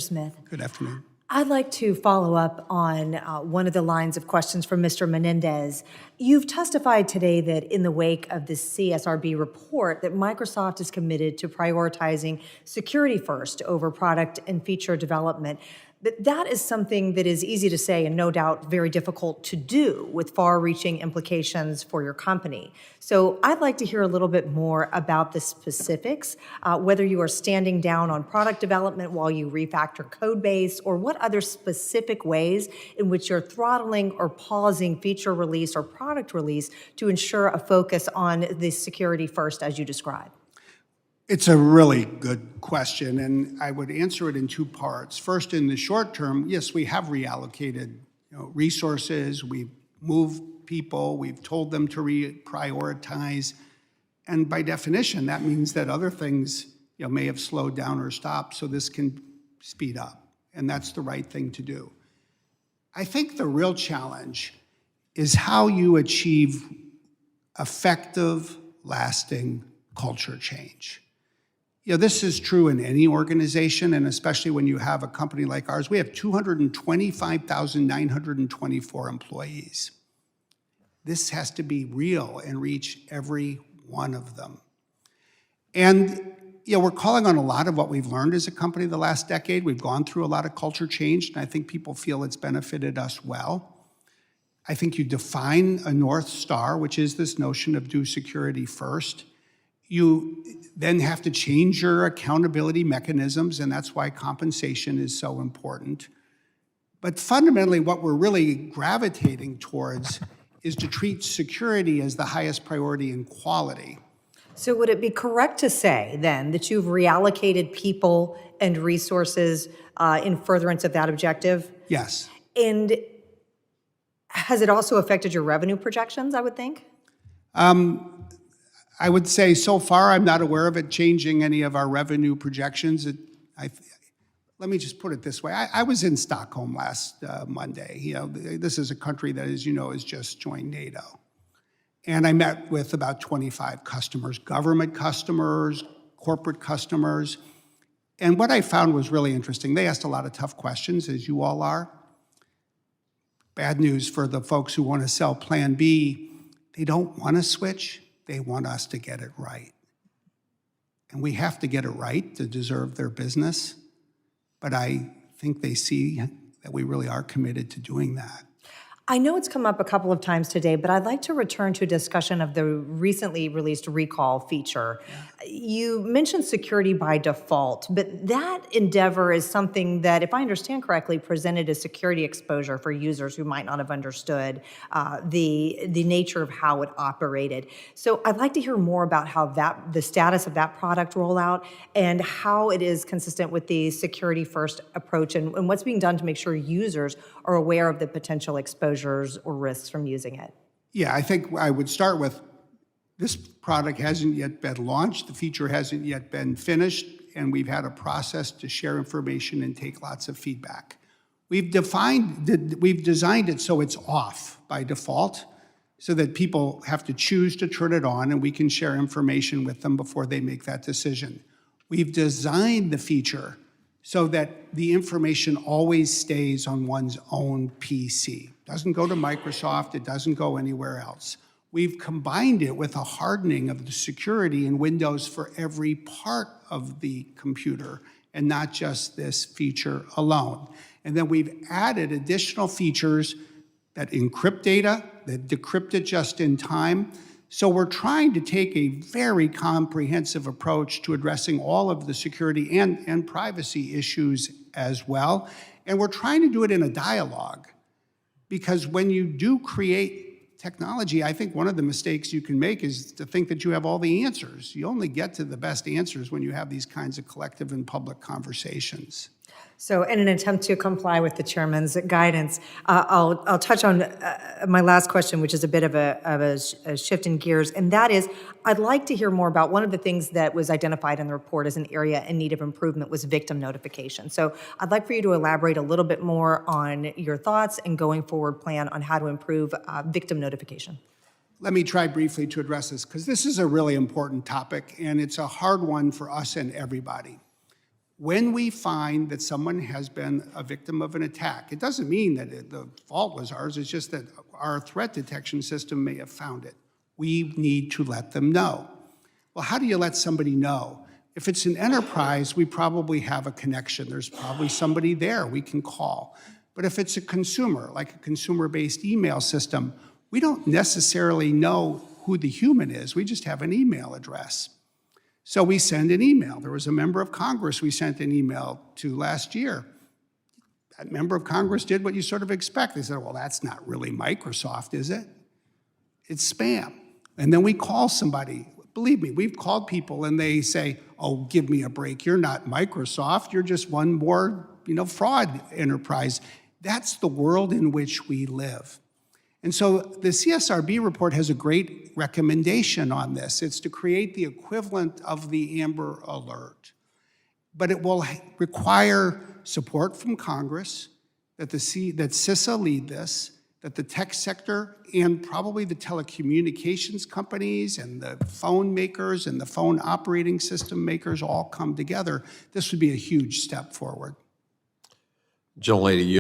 Smith. Good afternoon. I'd like to follow up on one of the lines of questions from Mr. Menendez. You've testified today that in the wake of the CSRB report that Microsoft is committed to prioritizing security first over product and feature development. But that is something that is easy to say and no doubt very difficult to do with far-reaching implications for your company. So I'd like to hear a little bit more about the specifics, whether you are standing down on product development while you refactor code base, or what other specific ways in which you're throttling or pausing feature release or product release to ensure a focus on the security first as you described. It's a really good question, and I would answer it in two parts. First, in the short term, yes, we have reallocated resources, we've moved people, we've told them to reprioritize, and by definition, that means that other things may have slowed down or stopped, so this can speed up, and that's the right thing to do. I think the real challenge is how you achieve effective, lasting culture change. This is true in any organization, and especially when you have a company like ours. We have 225,924 employees. This has to be real and reach every one of them. And we're calling on a lot of what we've learned as a company the last decade. We've gone through a lot of culture change, and I think people feel it's benefited us well. I think you define a North Star, which is this notion of do security first. You then have to change your accountability mechanisms, and that's why compensation is so important. But fundamentally, what we're really gravitating towards is to treat security as the highest priority in quality. So would it be correct to say, then, that you've reallocated people and resources in furtherance of that objective? Yes. And has it also affected your revenue projections, I would think? I would say so far I'm not aware of it changing any of our revenue projections. Let me just put it this way. I was in Stockholm last Monday. This is a country that, as you know, has just joined NATO. And I met with about 25 customers, government customers, corporate customers. And what I found was really interesting. They asked a lot of tough questions, as you all are. Bad news for the folks who want to sell Plan B, they don't want to switch. They want us to get it right. And we have to get it right to deserve their business. But I think they see that we really are committed to doing that. I know it's come up a couple of times today, but I'd like to return to a discussion of the recently released recall feature. Yeah. You mentioned security by default, but that endeavor is something that, if I understand correctly, presented a security exposure for users who might not have understood the nature of how it operated. So I'd like to hear more about how the status of that product rollout and how it is consistent with the security first approach and what's being done to make sure users are aware of the potential exposures or risks from using it. Yeah, I think I would start with this product hasn't yet been launched, the feature hasn't yet been finished, and we've had a process to share information and take lots of feedback. We've designed it so it's off by default, so that people have to choose to turn it on, and we can share information with them before they make that decision. We've designed the feature so that the information always stays on one's own PC. It doesn't go to Microsoft, it doesn't go anywhere else. We've combined it with a hardening of the security in Windows for every part of the computer, and not just this feature alone. And then we've added additional features that encrypt data, that decrypt it just in time. So we're trying to take a very comprehensive approach to addressing all of the security and privacy issues as well. And we're trying to do it in a dialogue, because when you do create technology, I think one of the mistakes you can make is to think that you have all the answers. You only get to the best answers when you have these kinds of collective and public conversations. So in an attempt to comply with the chairman's guidance, I'll touch on my last question, which is a bit of a shift in gears, and that is, I'd like to hear more about one of the things that was identified in the report as an area in need of improvement was victim notification. So I'd like for you to elaborate a little bit more on your thoughts and going forward plan on how to improve victim notification. Let me try briefly to address this, because this is a really important topic, and it's a hard one for us and everybody. When we find that someone has been a victim of an attack, it doesn't mean that the fault was ours, it's just that our threat detection system may have found it. We need to let them know. Well, how do you let somebody know? If it's an enterprise, we probably have a connection. There's probably somebody there we can call. But if it's a consumer, like a consumer-based email system, we don't necessarily know who the human is. We just have an email address. So we send an email. There was a member of Congress we sent an email to last year. That member of Congress did what you sort of expect. They said, well, that's not really Microsoft, is it? It's spam. And then we call somebody. Believe me, we've called people and they say, oh, give me a break. You're not Microsoft. You're just one more, fraud enterprise. That's the world in which we live. And so the CSRB report has a great recommendation on this. It's to create the equivalent of the Amber Alert. But it will require support from Congress, that CISA lead this, that the tech sector and probably the telecommunications companies and the phone makers and the phone operating system makers all come together. This would be a huge step forward. Gentlelady,